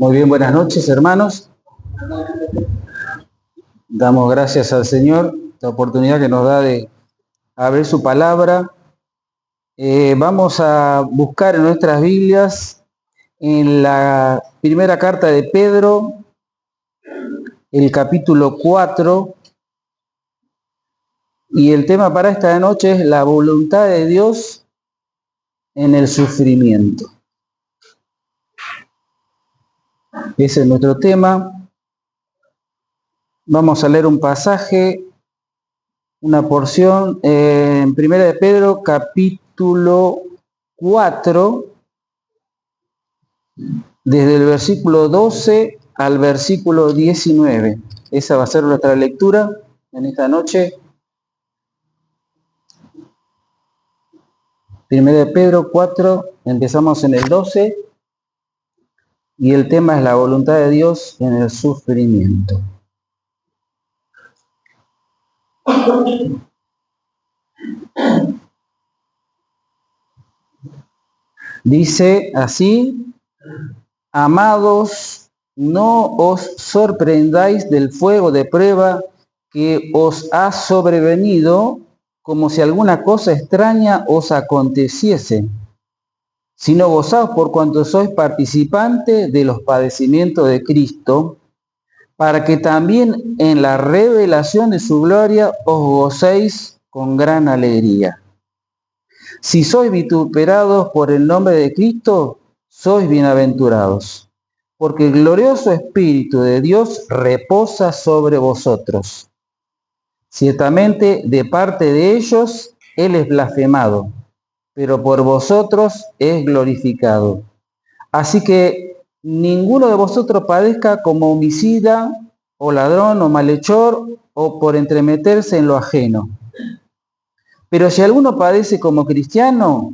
Muy bien, buenas noches, hermanos. Damos gracias al Señor, la oportunidad que nos da de abrir su palabra. Vamos a buscar en nuestras Biblias, en la primera carta de Pedro, el capítulo 4, y el tema para esta noche es la voluntad de Dios en el sufrimiento. Ese es nuestro tema. Vamos a leer un pasaje, una porción en Primera de Pedro, capítulo 4, desde el versículo 12 al versículo 19. Esa va a ser nuestra lectura en esta noche. Primera de Pedro 4, empezamos en el 12, y el tema es la voluntad de Dios en el sufrimiento. Dice así: amados, no os sorprendáis del fuego de prueba que os ha sobrevenido, como si alguna cosa extraña os aconteciese, sino gozaos por cuanto sois participantes de los padecimientos de Cristo, para que también en la revelación de su gloria os gocéis con gran alegría. Si sois vituperados por el nombre de Cristo, sois bienaventurados, porque el glorioso Espíritu de Dios reposa sobre vosotros. Ciertamente, de parte de ellos, Él es blasfemado, pero por vosotros es glorificado. Así que ninguno de vosotros padezca como homicida, o ladrón, o malhechor, o por entremeterse en lo ajeno. Pero si alguno padece como cristiano,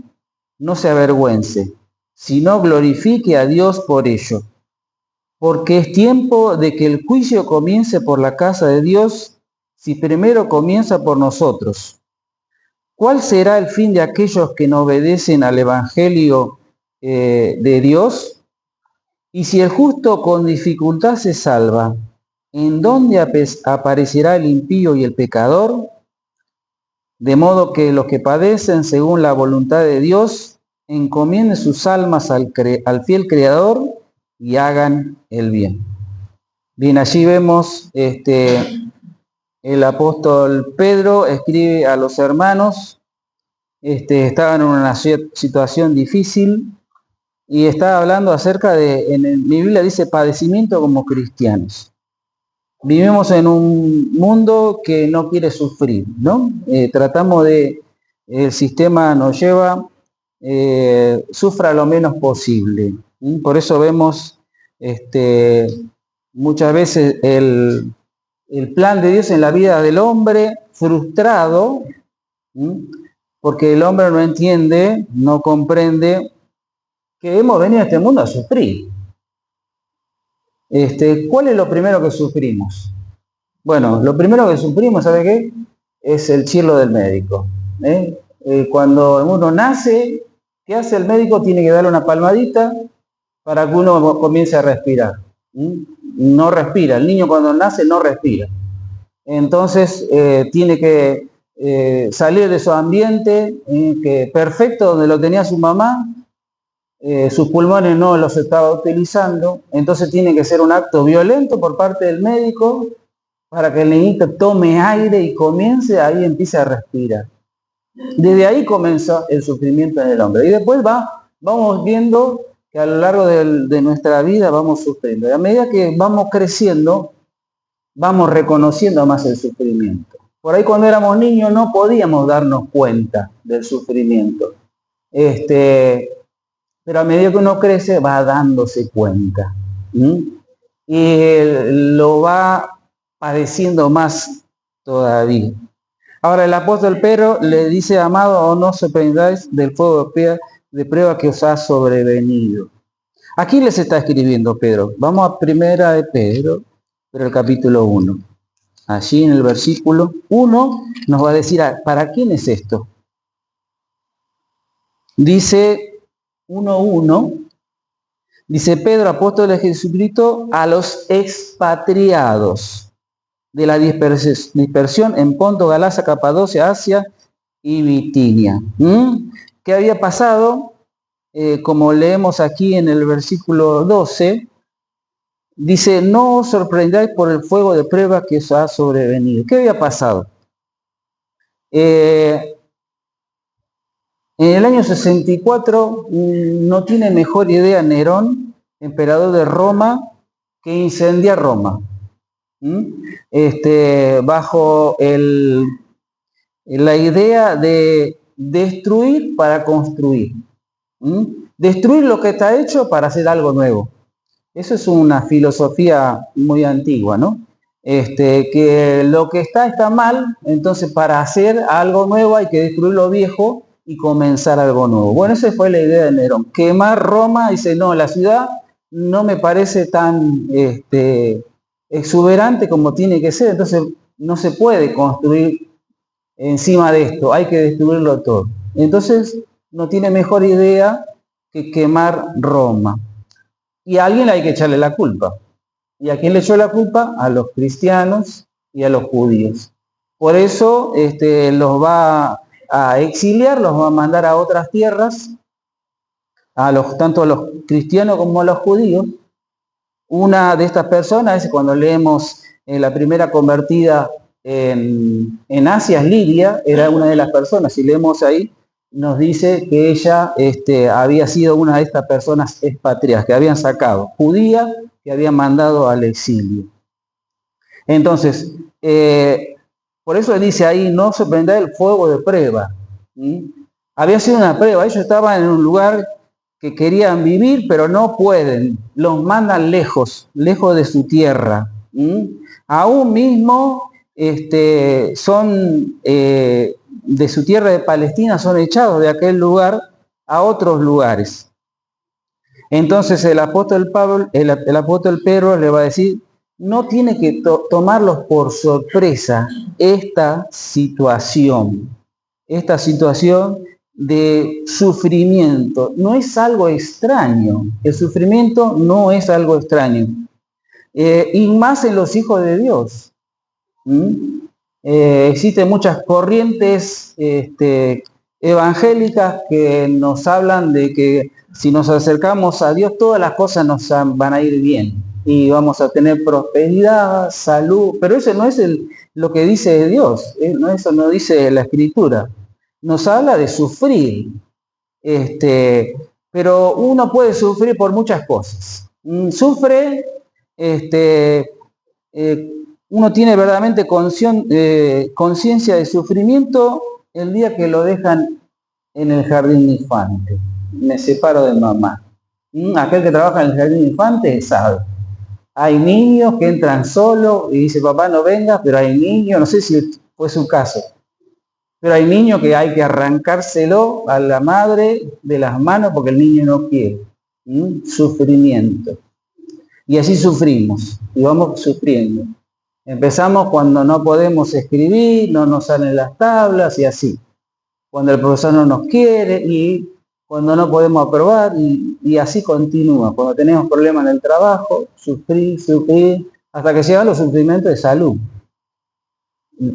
no se avergüence, sino glorifique a Dios por ello. Porque es tiempo de que el juicio comience por la casa de Dios, si primero comienza por nosotros. ¿Cuál será el fin de aquellos que no obedecen al Evangelio de Dios? Y si el justo con dificultad se salva, ¿en dónde aparecerá el impío y el pecador? De modo que los que padecen según la voluntad de Dios encomienden sus almas al fiel Creador y hagan el bien. Bien, allí vemos el apóstol Pedro escribe a los hermanos, estaban en una situación difícil y estaba hablando acerca de, mi Biblia dice, padecimiento como cristianos. Vivimos en un mundo que no quiere sufrir, ¿no? Tratamos de, el sistema nos lleva, sufra lo menos posible. Por eso vemos muchas veces el plan de Dios en la vida del hombre frustrado, porque el hombre no entiende, no comprende que hemos venido a este mundo a sufrir. ¿Cuál es lo primero que sufrimos? Bueno, lo primero que sufrimos, ¿sabe qué? Es el chirlo del médico. Cuando uno nace, ¿qué hace el médico? Tiene que darle una palmadita para que uno comience a respirar. No respira, el niño cuando nace no respira. Entonces tiene que salir de su ambiente que perfecto, donde lo tenía su mamá, sus pulmones no los estaba utilizando, entonces tiene que ser un acto violento por parte del médico para que el niñito tome aire y comience, ahí empiece a respirar. Desde ahí comenzó el sufrimiento en el hombre. Y después vamos viendo que a lo largo de nuestra vida vamos sufriendo. Y a medida que vamos creciendo, vamos reconociendo más el sufrimiento. Por ahí cuando éramos niños no podíamos darnos cuenta del sufrimiento. Pero a medida que uno crece va dándose cuenta. Y lo va padeciendo más todavía. Ahora el apóstol Pedro le dice: amado, no os sorprendáis del fuego de prueba que os ha sobrevenido. ¿A quién les está escribiendo Pedro? Vamos a Primera de Pedro, pero el capítulo 1. Allí en el versículo 1 nos va a decir, ¿para quién es esto? Dice 1:1, Dice Pedro, apóstol de Jesucristo, a los expatriados de la dispersión en Ponto, Galacia, Capadocia, Asia y Bitinia. ¿Qué había pasado? Como leemos aquí en el versículo 12, dice, no os sorprendáis por el fuego de prueba que os ha sobrevenido. ¿Qué había pasado? En el año 64 no tiene mejor idea Nerón, emperador de Roma, que incendiar Roma. Bajo la idea de destruir para construir. Destruir lo que está hecho para hacer algo nuevo. Eso es una filosofía muy antigua, ¿no? Que lo que está mal, entonces para hacer algo nuevo hay que destruir lo viejo y comenzar algo nuevo. Bueno, esa fue la idea de Nerón. Quemar Roma, dice, no, la ciudad no me parece tan exuberante como tiene que ser, entonces no se puede construir encima de esto, hay que destruirlo todo. Entonces no tiene mejor idea que quemar Roma. Y a alguien hay que echarle la culpa. ¿Y a quién le echó la culpa? A los cristianos y a los judíos. Por eso los va a exiliar, los va a mandar a otras tierras, tanto a los cristianos como a los judíos. Una de estas personas, cuando leemos la primera convertida en Asia, es Lidia, era una de las personas, si leemos ahí, nos dice que ella había sido una de estas personas expatriadas, que habían sacado, judía, que habían mandado al exilio. Entonces, por eso dice ahí, no se prenda el fuego de prueba. Había sido una prueba, ellos estaban en un lugar que querían vivir, pero no pueden, los mandan lejos de su tierra. Aún mismo son de su tierra de Palestina, son echados de aquel lugar a otros lugares. Entonces el apóstol Pedro le va a decir, no tiene que tomarlos por sorpresa esta situación de sufrimiento. No es algo extraño, el sufrimiento no es algo extraño. Y más en los hijos de Dios. Existen muchas corrientes evangélicas que nos hablan de que si nos acercamos a Dios, todas las cosas nos van a ir bien y vamos a tener prosperidad, salud, pero eso no es lo que dice Dios, eso no dice la Escritura. Nos habla de sufrir, pero uno puede sufrir por muchas cosas. Sufre, uno tiene verdaderamente conciencia de sufrimiento el día que lo dejan en el jardín de infantes. Me separo de mamá. Aquel que trabaja en el jardín de infantes sabe. Hay niños que entran solos y dice, papá no venga, pero hay niños, no sé si fue su caso, pero hay niños que hay que arrancárselo a la madre de las manos porque el niño no quiere. Sufrimiento. Y así sufrimos, y vamos sufriendo. Empezamos cuando no podemos escribir, no nos salen las tablas y así. Cuando el profesor no nos quiere y cuando no podemos aprobar y así continúa. Cuando tenemos problemas en el trabajo, sufrir, hasta que llegan los sufrimientos de salud.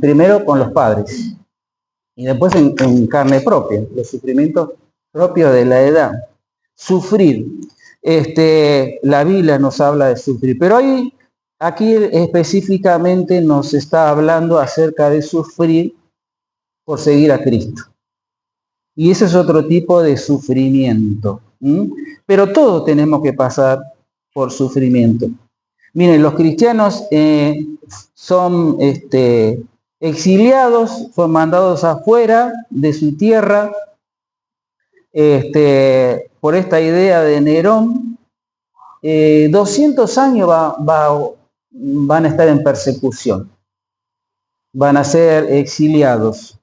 Primero con los padres y después en carne propia, los sufrimientos propios de la edad. Sufrir. La Biblia nos habla de sufrir, pero aquí específicamente nos está hablando acerca de sufrir por seguir a Cristo. Y ese es otro tipo de sufrimiento. Pero todos tenemos que pasar por sufrimiento. Miren, los cristianos son exiliados, son mandados afuera de su tierra por esta idea de Nerón. 200 años van a estar en persecución, van a ser exiliados,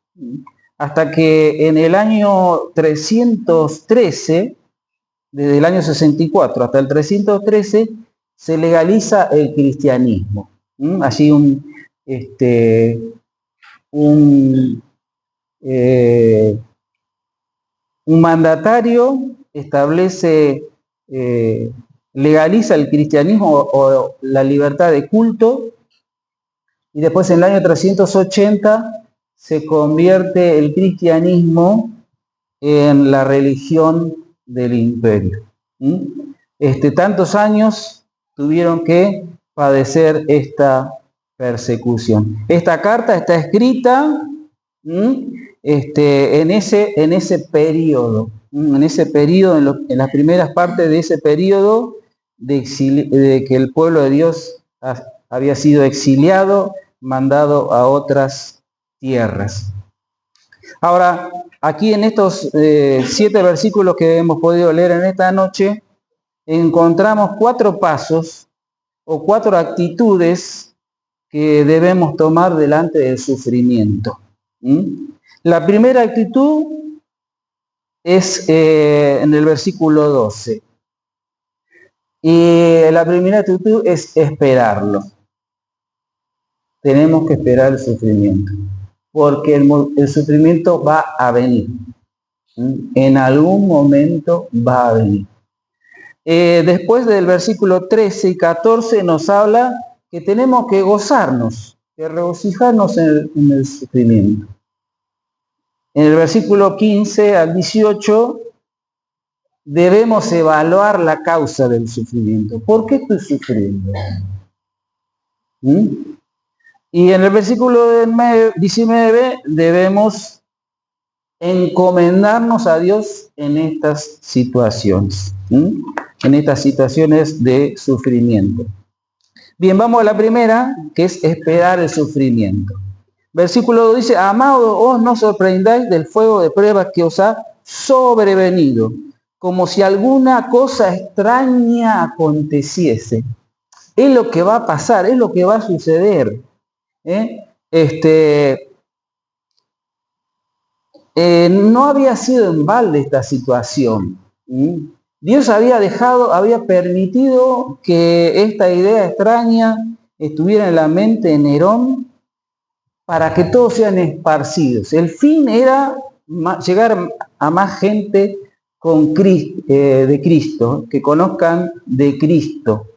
hasta que en el año 313, desde el año 64 hasta el 313, se legaliza el cristianismo. Allí un mandatario establece legaliza el cristianismo o la libertad de culto, y después en el año 380 se convierte el cristianismo en la religión del imperio. Tantos años tuvieron que padecer esta persecución. Esta carta está escrita en ese periodo, en las primeras partes de ese periodo de que el pueblo de Dios había sido exiliado, mandado a otras tierras. Ahora, aquí en estos 7 versículos que hemos podido leer en esta noche, encontramos 4 pasos o 4 actitudes que debemos tomar delante del sufrimiento. La primera actitud es en el versículo 12. Y la primera actitud es esperarlo. Tenemos que esperar el sufrimiento, porque el sufrimiento va a venir. En algún momento va a venir. Después del versículo 13 y 14 nos habla que tenemos que gozarnos, que regocijarnos en el sufrimiento. En el versículo 15 al 18 debemos evaluar la causa del sufrimiento. ¿Por qué estoy sufriendo? Y en el versículo 19 debemos encomendarnos a Dios en estas situaciones, en estas situaciones de sufrimiento. Bien, vamos a la primera, que es esperar el sufrimiento. Versículo 2 dice: amados, os no sorprendáis del fuego de pruebas que os ha sobrevenido, como si alguna cosa extraña aconteciese. Es lo que va a pasar, es lo que va a suceder. No había sido en balde esta situación. Dios había permitido que esta idea extraña estuviera en la mente de Nerón para que todos sean esparcidos. El fin era llegar a más gente de Cristo, que conozcan de Cristo.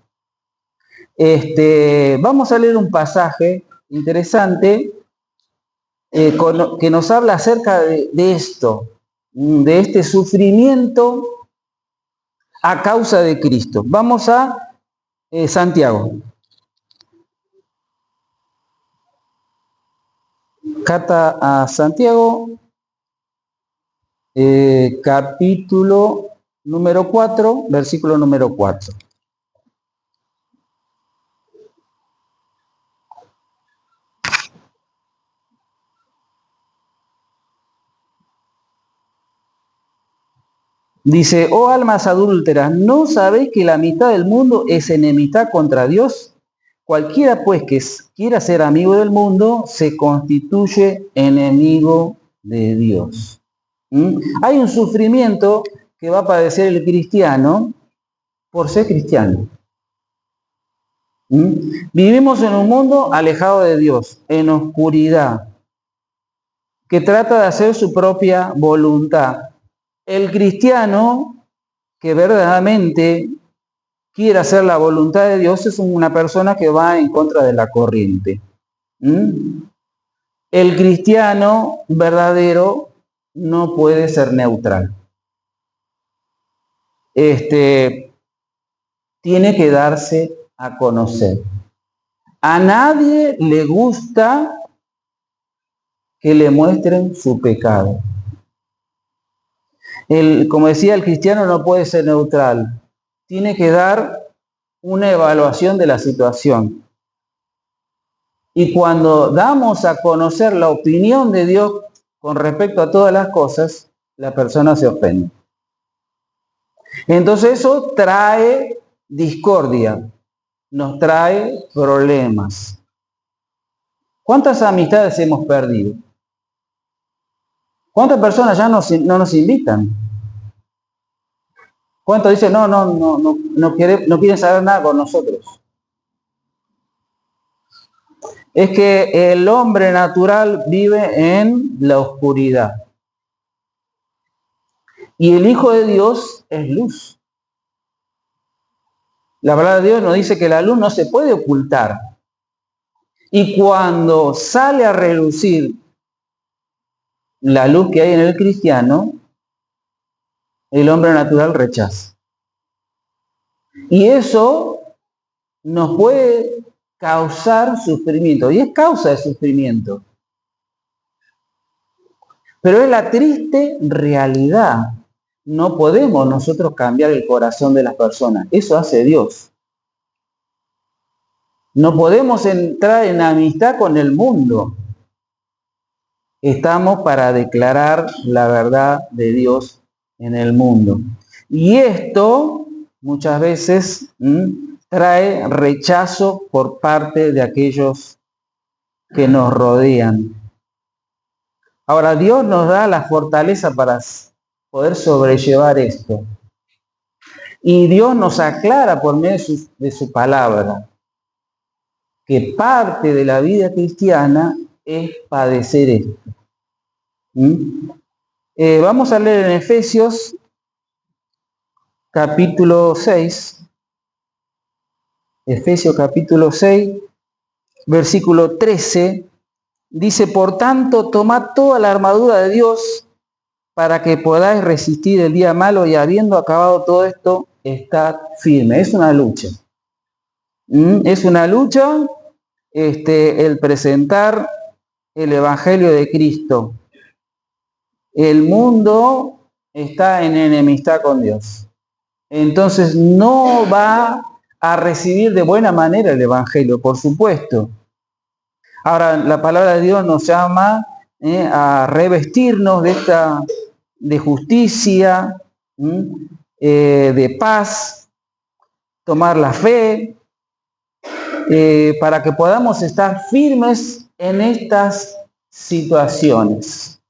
Vamos a leer un pasaje interesante que nos habla acerca de esto, de este sufrimiento a causa de Cristo. Vamos a Santiago. Carta a Santiago, capítulo número 4, versículo número 4. Dice: oh almas adúlteras, ¿no sabéis que la mitad del mundo es enemistad contra Dios? Cualquiera pues que quiera ser amigo del mundo se constituye enemigo de Dios. Hay un sufrimiento que va a padecer el cristiano por ser cristiano. Vivimos en un mundo alejado de Dios, en oscuridad, que trata de hacer su propia voluntad. El cristiano que verdaderamente quiere hacer la voluntad de Dios es una persona que va en contra de la corriente. El cristiano verdadero no puede ser neutral. Tiene que darse a conocer. A nadie le gusta que le muestren su pecado. Como decía, el cristiano no puede ser neutral. Tiene que dar una evaluación de la situación. Y cuando damos a conocer la opinión de Dios con respecto a todas las cosas, la persona se ofende. Entonces eso trae discordia, nos trae problemas. ¿Cuántas amistades hemos perdido? ¿Cuántas personas ya no nos invitan? ¿Cuántos dicen no quieren saber nada con nosotros? Es que el hombre natural vive en la oscuridad. Y el Hijo de Dios es luz. La palabra de Dios nos dice que la luz no se puede ocultar. Y cuando sale a relucir la luz que hay en el cristiano, el hombre natural rechaza. Y eso nos puede causar sufrimiento, y es causa de sufrimiento. Pero es la triste realidad. No podemos nosotros cambiar el corazón de las personas. Eso hace Dios. No podemos entrar en amistad con el mundo. Estamos para declarar la verdad de Dios en el mundo. Y esto muchas veces trae rechazo por parte de aquellos que nos rodean. Ahora, Dios nos da la fortaleza para poder sobrellevar esto. Y Dios nos aclara por medio de su palabra que parte de la vida cristiana es padecer esto. Vamos a leer en Efesios capítulo 6. Efesios capítulo 6, versículo 13. Dice, por tanto, tomad toda la armadura de Dios para que podáis resistir el día malo y habiendo acabado todo esto, estad firme. Es una lucha. Es una lucha el presentar el Evangelio de Cristo. El mundo está en enemistad con Dios. Entonces no va a recibir de buena manera el Evangelio, por supuesto. Ahora, la palabra de Dios nos llama a revestirnos de justicia, de paz, tomar la fe, para que podamos estar firmes en estas situaciones,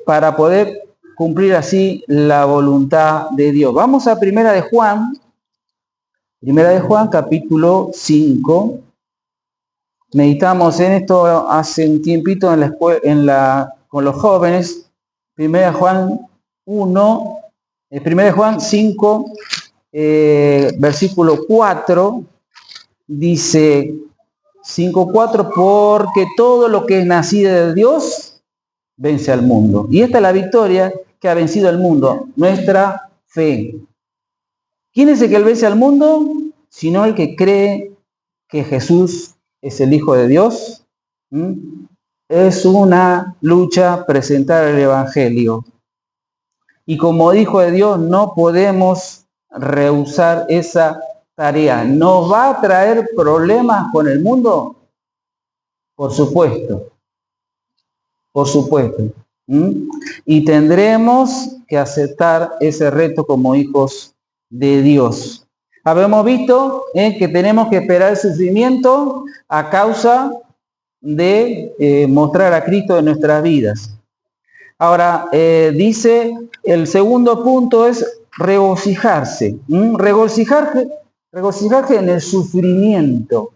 para poder cumplir así la voluntad de Dios. Vamos a Primera de Juan capítulo 5. Meditamos en esto hace un tiempito con los jóvenes. Primera de Juan 1, Primera de Juan 5, versículo 4, dice 5:4, porque todo lo que es nacido de Dios vence al mundo. Y esta es la victoria que ha vencido al mundo, nuestra fe. ¿Quién es el que vence al mundo? Sino el que cree que Jesús es el Hijo de Dios. Es una lucha presentar el Evangelio. Y como Hijo de Dios no podemos rehusar esa tarea. ¿Nos va a traer problemas con el mundo? Por supuesto. Por supuesto. Y tendremos que aceptar ese reto como hijos de Dios. Habemos visto que tenemos que esperar el sufrimiento a causa de mostrar a Cristo en nuestras vidas. Ahora, dice, el segundo punto es regocijarse. Regocijarse en el sufrimiento.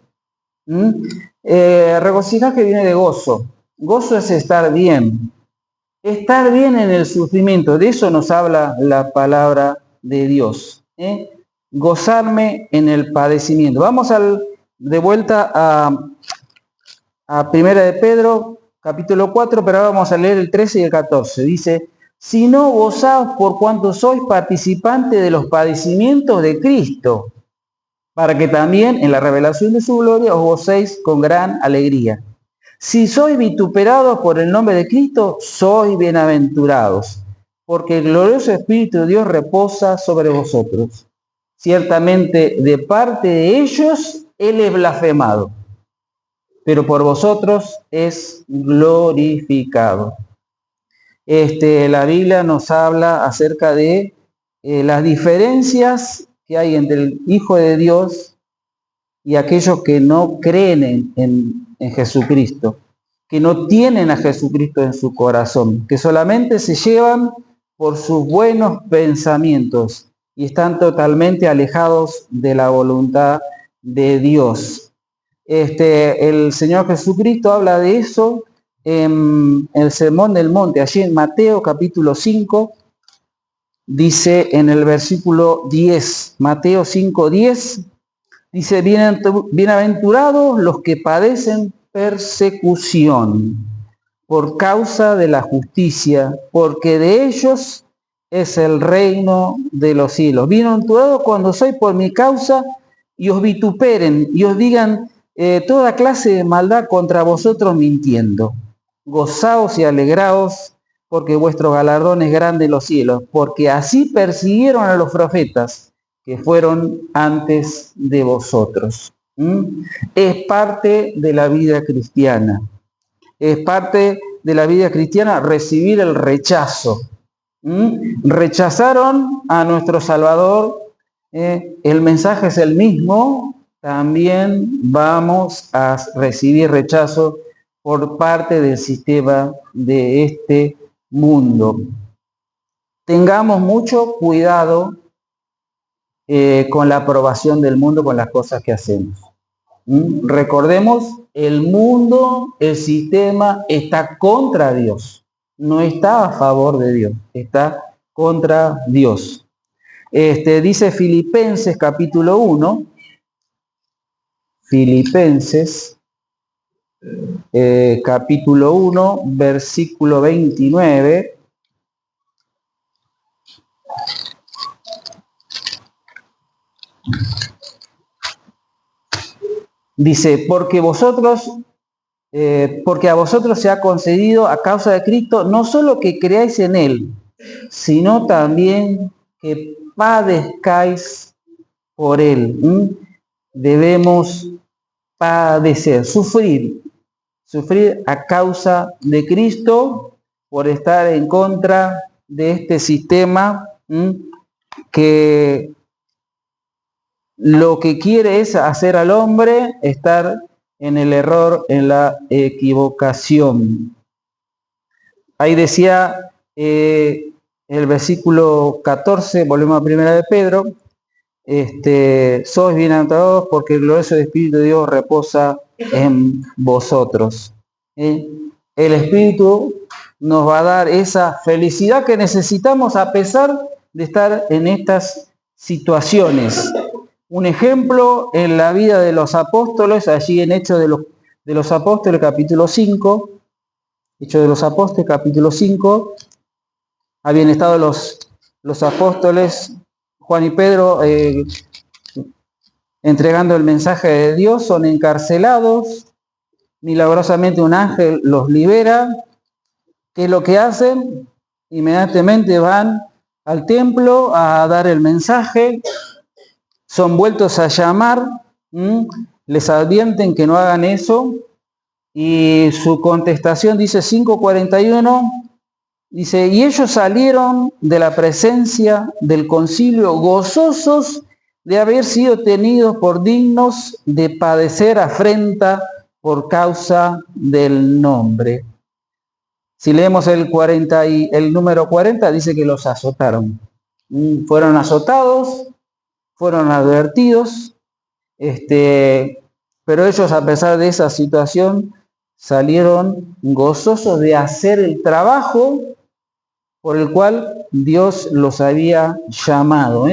Regocijarse viene de gozo. Gozo es estar bien. Estar bien en el sufrimiento. De eso nos habla la palabra de Dios. Gozarme en el padecimiento. Vamos de vuelta a Primera de Pedro, capítulo 4, pero ahora vamos a leer el 13 y el 14. Dice, si no gozaos por cuanto sois participantes de los padecimientos de Cristo, para que también en la revelación de su gloria os gocéis con gran alegría. Si sois vituperados por el nombre de Cristo, sois bienaventurados, porque el glorioso Espíritu de Dios reposa sobre vosotros. Ciertamente de parte de ellos Él es blasfemado, pero por vosotros es glorificado. La Biblia nos habla acerca de las diferencias que hay entre el Hijo de Dios y aquellos que no creen en Jesucristo, que no tienen a Jesucristo en su corazón, que solamente se llevan por sus buenos pensamientos y están totalmente alejados de la voluntad de Dios. El Señor Jesucristo habla de eso en el Sermón del Monte, allí en Mateo capítulo 5, dice en el versículo 10, Mateo 5:10, dice, bienaventurados los que padecen persecución por causa de la justicia, porque de ellos es el reino de los cielos. Bienaventurados cuando soy por mi causa y os vituperen y os digan toda clase de maldad contra vosotros mintiendo. Gozaos y alegraos, porque vuestro galardón es grande en los cielos, porque así persiguieron a los profetas que fueron antes de vosotros. Es parte de la vida cristiana. Es parte de la vida cristiana recibir el rechazo. Rechazaron a nuestro Salvador. El mensaje es el mismo. También vamos a recibir rechazo por parte del sistema de este mundo. Tengamos mucho cuidado con la aprobación del mundo, con las cosas que hacemos. Recordemos, el mundo, el sistema está contra Dios, no está a favor de Dios, está contra Dios. Dice Filipenses capítulo 1, Filipenses capítulo 1, versículo 29. Dice, porque a vosotros se ha concedido a causa de Cristo no solo que creáis en Él, sino también que padezcáis por Él. Debemos padecer, sufrir a causa de Cristo por estar en contra de este sistema que lo que quiere es hacer al hombre estar en el error, en la equivocación. Ahí decía el versículo 14, volvemos a primera de Pedro, sois bienaventurados porque el glorioso Espíritu de Dios reposa en vosotros. El Espíritu nos va a dar esa felicidad que necesitamos a pesar de estar en estas situaciones. Un ejemplo en la vida de los apóstoles, allí en Hechos de los Apóstoles, capítulo 5, Hechos de los Apóstoles, capítulo 5, habían estado los apóstoles, Juan y Pedro, entregando el mensaje de Dios, son encarcelados, milagrosamente un ángel los libera. ¿Qué es lo que hacen? Inmediatamente van al templo a dar el mensaje, son vueltos a llamar, les advierten que no hagan eso, y su contestación dice 5:41, dice, y ellos salieron de la presencia del concilio gozosos de haber sido tenidos por dignos de padecer afrenta por causa del nombre. Si leemos el número 40, dice que los azotaron. Fueron azotados, fueron advertidos, pero ellos, a pesar de esa situación, salieron gozosos de hacer el trabajo por el cual Dios los había llamado,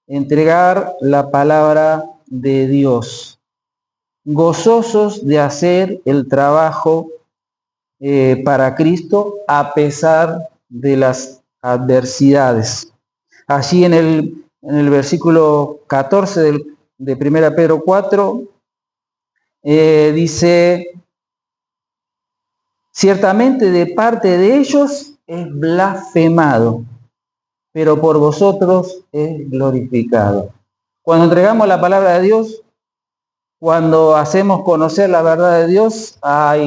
entregar la palabra de Dios. Gozosos de hacer el trabajo para Cristo a pesar de las adversidades. Allí en el versículo 14 de 1 Pedro 4, dice, ciertamente de parte de ellos es blasfemado, pero por vosotros es glorificado. Cuando entregamos la palabra de Dios, cuando hacemos conocer la verdad de Dios, la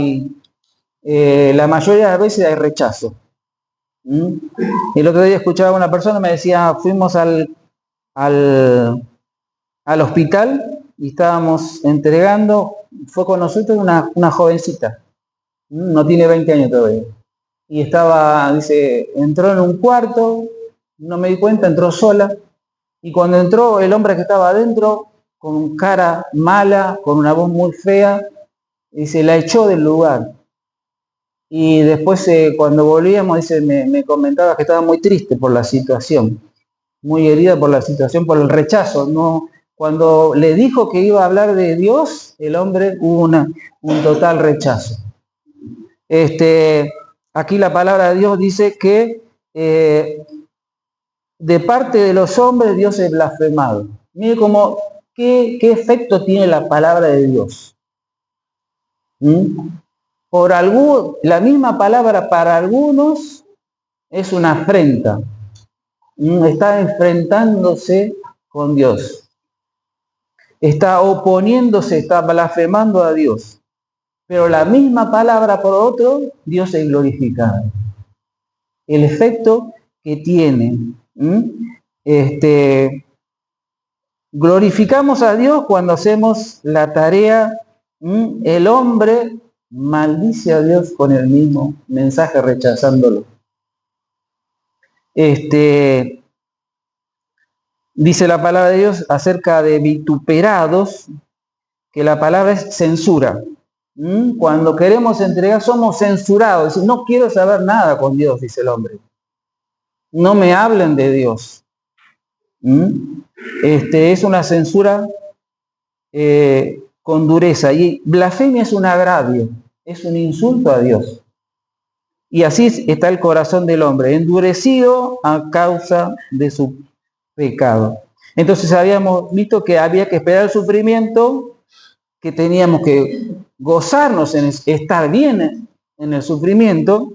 mayoría de las veces hay rechazo. El otro día escuchaba a una persona, me decía, fuimos al hospital y estábamos entregando, fue con nosotros una jovencita, no tiene 20 años todavía, y dice, entró en un cuarto, no me di cuenta, entró sola, y cuando entró el hombre que estaba adentro, con cara mala, con una voz muy fea, dice, la echó del lugar. y después cuando volvíamos, dice, me comentaba que estaba muy triste por la situación, muy herida por la situación, por el rechazo. No, cuando le dijo que iba a hablar de Dios, el hombre hubo un total rechazo. Aquí la palabra de Dios dice que de parte de los hombres Dios es blasfemado. Mire cómo, qué efecto tiene la palabra de Dios. Por la misma palabra para algunos es una afrenta. Está enfrentándose con Dios. Está oponiéndose, está blasfemando a Dios. Pero la misma palabra por otro, Dios es glorificado. El efecto que tiene. Glorificamos a Dios cuando hacemos la tarea. El hombre maldice a Dios con el mismo mensaje, rechazándolo. Dice la palabra de Dios acerca de vituperados, que la palabra es censura. Cuando queremos entregar, somos censurados. No quiero saber nada con Dios, dice el hombre. No me hablen de Dios. Es una censura con dureza. Y blasfemia es un agravio, es un insulto a Dios. Y así está el corazón del hombre, endurecido a causa de su pecado. Entonces habíamos visto que había que esperar el sufrimiento, que teníamos que gozarnos en estar bien en el sufrimiento.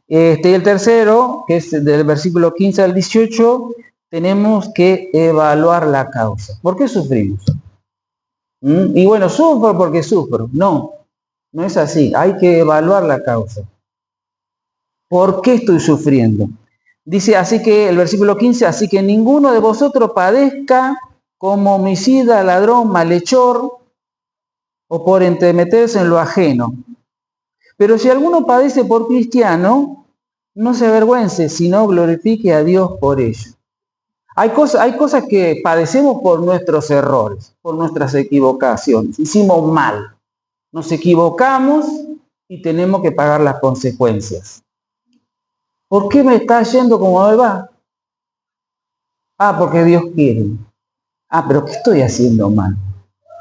Y el tercero, que es del versículo 15 al 18, tenemos que evaluar la causa. ¿Por qué sufrimos? Y bueno, sufro porque sufro. No, no es así. Hay que evaluar la causa. ¿Por qué estoy sufriendo? Dice así que el versículo 15, así que ninguno de vosotros padezca como homicida, ladrón, malhechor o por entremeterse en lo ajeno. Pero si alguno padece por cristiano, no se avergüence, sino glorifique a Dios por ello. Hay cosas que padecemos por nuestros errores, por nuestras equivocaciones. Hicimos mal. Nos equivocamos y tenemos que pagar las consecuencias. ¿Por qué me está yendo como me va? Porque Dios quiere. Pero ¿qué estoy haciendo mal?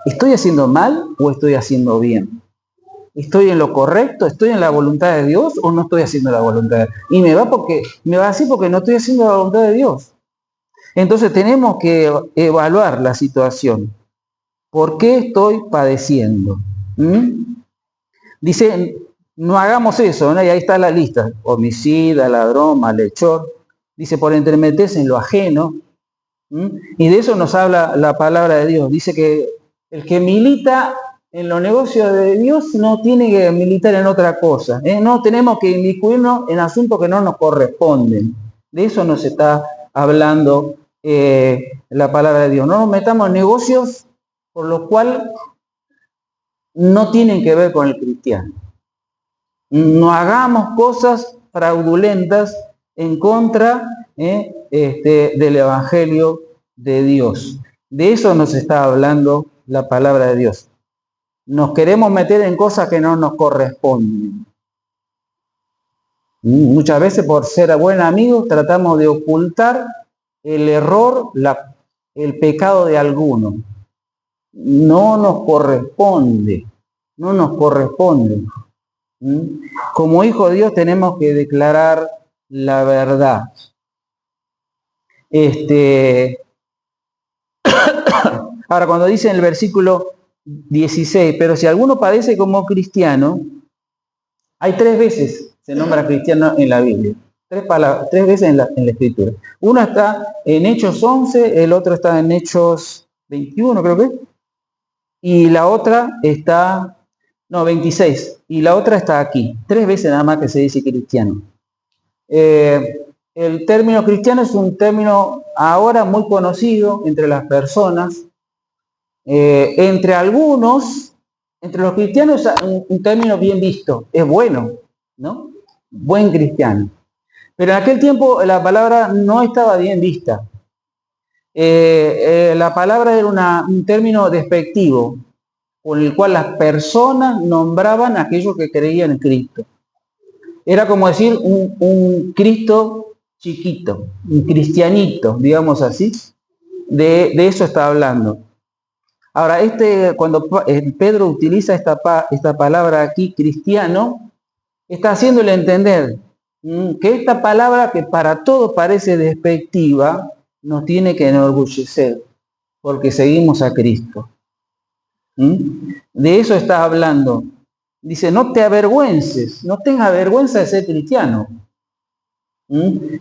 ¿Estoy haciendo mal o estoy haciendo bien? ¿Estoy en lo correcto? ¿Estoy en la voluntad de Dios o no estoy haciendo la voluntad de Dios? Y me va así porque no estoy haciendo la voluntad de Dios. Entonces tenemos que evaluar la situación. ¿Por qué estoy padeciendo? Dice, no hagamos eso, ¿no? Y ahí está la lista. Homicida, ladrón, malhechor. Dice, por entremeterse en lo ajeno. Y de eso nos habla la palabra de Dios. Dice que el que milita en los negocios de Dios no tiene que militar en otra cosa. No tenemos que inmiscuirnos en asuntos que no nos corresponden. De eso nos está hablando la palabra de Dios. No nos metamos en negocios por los cuales no tienen que ver con el cristiano. No hagamos cosas fraudulentas en contra del Evangelio de Dios. De eso nos está hablando la palabra de Dios. Nos queremos meter en cosas que no nos corresponden. Muchas veces por ser buen amigos tratamos de ocultar el error, el pecado de alguno. No nos corresponde. No nos corresponde. Como hijo de Dios tenemos que declarar la verdad. Ahora, cuando dice en el versículo 16, pero si alguno padece como cristiano, hay 3 veces se nombra cristiano en la Biblia. 3 veces en la Escritura. Una está en Hechos 11, el otro está en Hechos 21, creo que. Y la otra está, 26. Y la otra está aquí. 3 veces nada más que se dice cristiano. El término cristiano es un término ahora muy conocido entre las personas. Entre algunos, entre los cristianos, un término bien visto, es bueno, ¿no? Buen cristiano. Pero en aquel tiempo la palabra no estaba bien vista. La palabra era un término despectivo. con el cual las personas nombraban a aquellos que creían en Cristo. Era como decir un Cristo chiquito, un cristianito, digamos así. De eso está hablando. Ahora, cuando Pedro utiliza esta palabra aquí, cristiano, está haciéndole entender que esta palabra, que para todos parece despectiva, nos tiene que enorgullecer, porque seguimos a Cristo. De eso está hablando. Dice, no te avergüences, no tengas vergüenza de ser cristiano.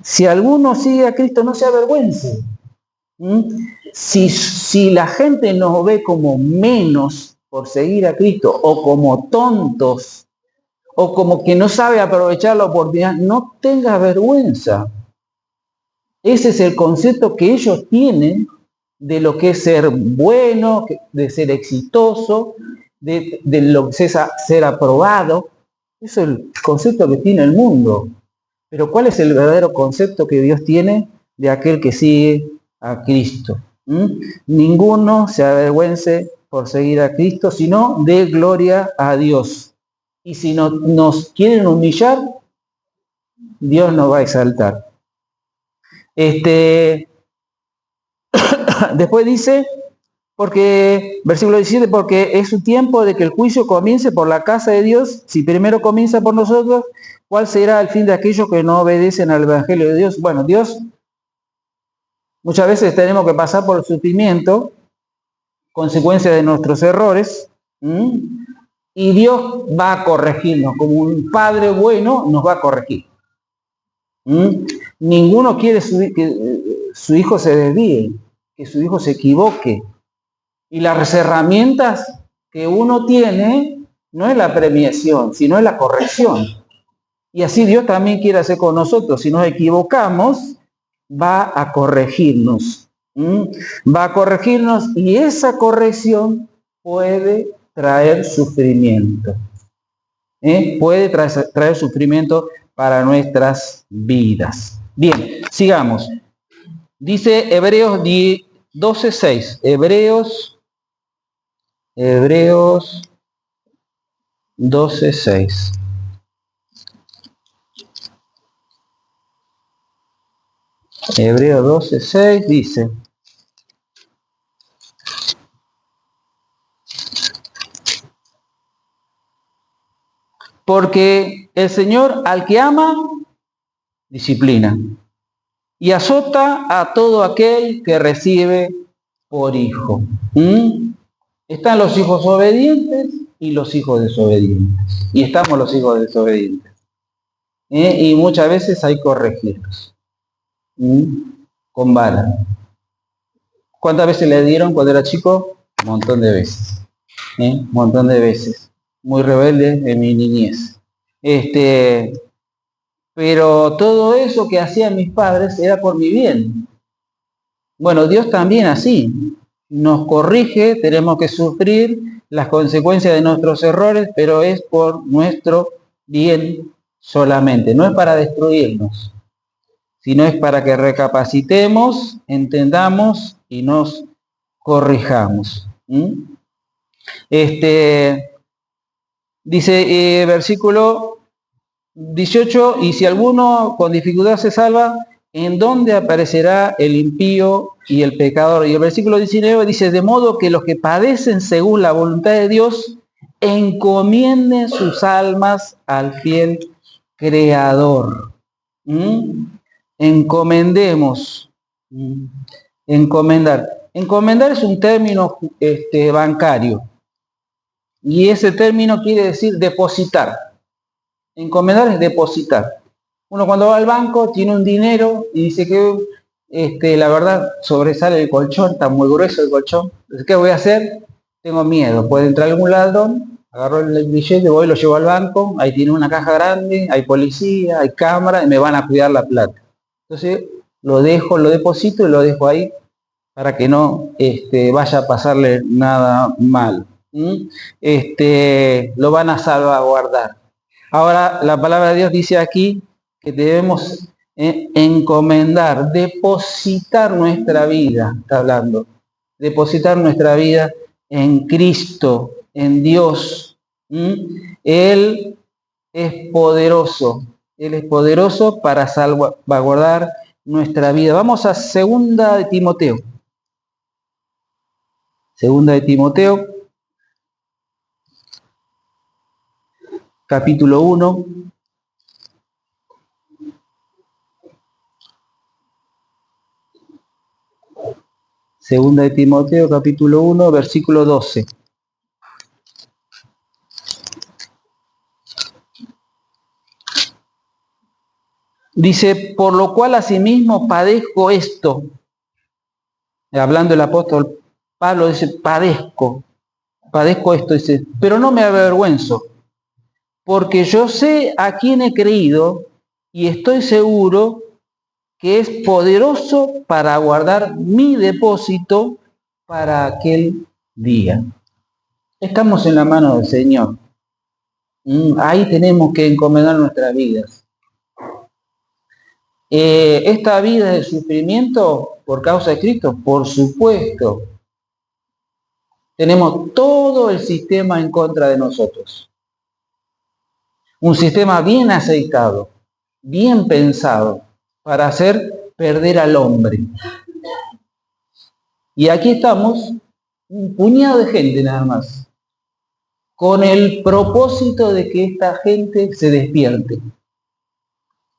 Si alguno sigue a Cristo, no se avergüence. Si la gente nos ve como menos por seguir a Cristo, o como tontos, o como que no sabe aprovechar la oportunidad, no tengas vergüenza. Ese es el concepto que ellos tienen de lo que es ser bueno, de ser exitoso, de lo que es ser aprobado. Eso es el concepto que tiene el mundo. Pero ¿cuál es el verdadero concepto que Dios tiene de aquel que sigue a Cristo? Ninguno se avergüence por seguir a Cristo, sino dé gloria a Dios. Y si nos quieren humillar, Dios nos va a exaltar. Después dice, versículo 17, porque es su tiempo de que el juicio comience por la casa de Dios. Si primero comienza por nosotros, ¿cuál será el fin de aquellos que no obedecen al Evangelio de Dios? Bueno, Dios, muchas veces tenemos que pasar por el sufrimiento, consecuencia de nuestros errores, y Dios va a corregirnos. Como un padre bueno nos va a corregir. Ninguno quiere que su hijo se desvíe, que su hijo se equivoque. Y las herramientas que uno tiene no es la premiación, sino es la corrección. Y así Dios también quiere hacer con nosotros. Si nos equivocamos, va a corregirnos. Va a corregirnos, y esa corrección puede traer sufrimiento. Puede traer sufrimiento para nuestras vidas. Bien, sigamos. Dice Hebreos 12:6. Hebreos 12:6. Hebreos 12:6 dice: porque el Señor al que ama, disciplina, y azota a todo aquel que recibe por hijo. Están los hijos obedientes y los hijos desobedientes. Y estamos los hijos desobedientes. Y muchas veces hay que corregirlos. Con vara. ¿Cuántas veces le dieron cuando era chico? Un montón de veces. Un montón de veces. Muy rebelde en mi niñez. Pero todo eso que hacían mis padres era por mi bien. Bueno, Dios también así. Nos corrige, tenemos que sufrir las consecuencias de nuestros errores, pero es por nuestro bien solamente. No es para destruirnos, sino es para que recapacitemos, entendamos y nos corrijamos. Dice versículo 18, y si alguno con dificultad se salva, ¿en dónde aparecerá el impío y el pecador? Y el versículo 19 dice, de modo que los que padecen según la voluntad de Dios, encomienden sus almas al fiel Creador. Encomendemos. Encomendar. Encomendar es un término bancario. Y ese término quiere decir depositar. Encomendar es depositar. Uno cuando va al banco tiene un dinero y dice que la verdad sobresale el colchón, está muy grueso el colchón. Entonces, ¿qué voy a hacer? Tengo miedo. Puede entrar algún ladrón, agarro el billete, voy, lo llevo al banco, ahí tiene una caja grande, hay policía, hay cámara y me van a cuidar la plata. Entonces lo deposito y lo dejo ahí para que no vaya a pasarle nada mal. Lo van a salvaguardar. Ahora la palabra de Dios dice aquí que debemos encomendar, depositar nuestra vida, está hablando, depositar nuestra vida en Cristo, en Dios. Él es poderoso. Él es poderoso para salvaguardar nuestra vida. Vamos a Segunda de Timoteo. Segunda de Timoteo, capítulo 1. Segunda de Timoteo, capítulo 1, versículo 12. Dice, por lo cual asimismo padezco esto. Hablando el apóstol Pablo, dice, padezco esto, dice, pero no me avergüenzo, porque yo sé a quién he creído y estoy seguro que es poderoso para guardar mi depósito para aquel día. Estamos en la mano del Señor. Ahí tenemos que encomendar nuestras vidas. Esta vida de sufrimiento por causa de Cristo, por supuesto. Tenemos todo el sistema en contra de nosotros. Un sistema bien aceitado, bien pensado, para hacer perder al hombre. Y aquí estamos, un puñado de gente nada más, con el propósito de que esta gente se despierte.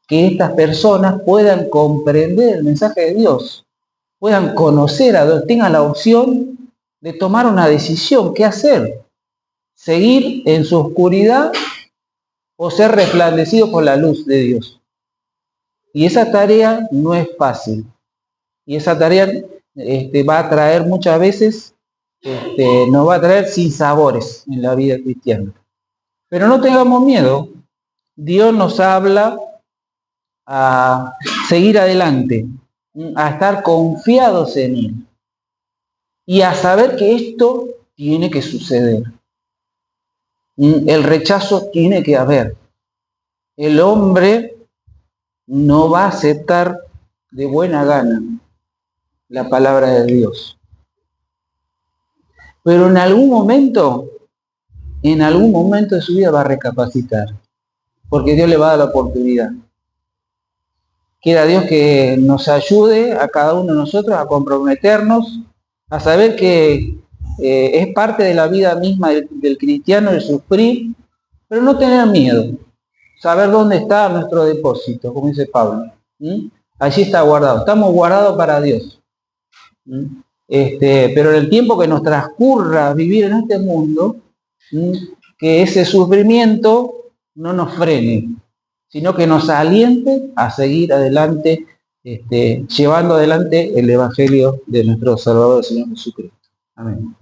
Que estas personas puedan comprender el mensaje de Dios, puedan conocer a Dios, tengan la opción de tomar una decisión, ¿qué hacer? ¿Seguir en su oscuridad o ser resplandecido por la luz de Dios? Y esa tarea no es fácil. Y esa tarea va a traer muchas veces, nos va a traer sinsabores en la vida cristiana. Pero no tengamos miedo. Dios nos habla a seguir adelante, a estar confiados en Él y a saber que esto tiene que suceder. El rechazo tiene que haber. El hombre no va a aceptar de buena gana la palabra de Dios. Pero en algún momento de su vida va a recapacitar, porque Dios le va a dar la oportunidad. Quiera Dios que nos ayude a cada uno de nosotros a comprometernos, a saber que es parte de la vida misma del cristiano el sufrir, pero no tener miedo, saber dónde está nuestro depósito, como dice Pablo. Allí está guardado, estamos guardados para Dios. Pero en el tiempo que nos transcurra vivir en este mundo, que ese sufrimiento no nos frene, sino que nos aliente a seguir adelante, llevando adelante el Evangelio de nuestro Salvador, el Señor Jesucristo. Amén.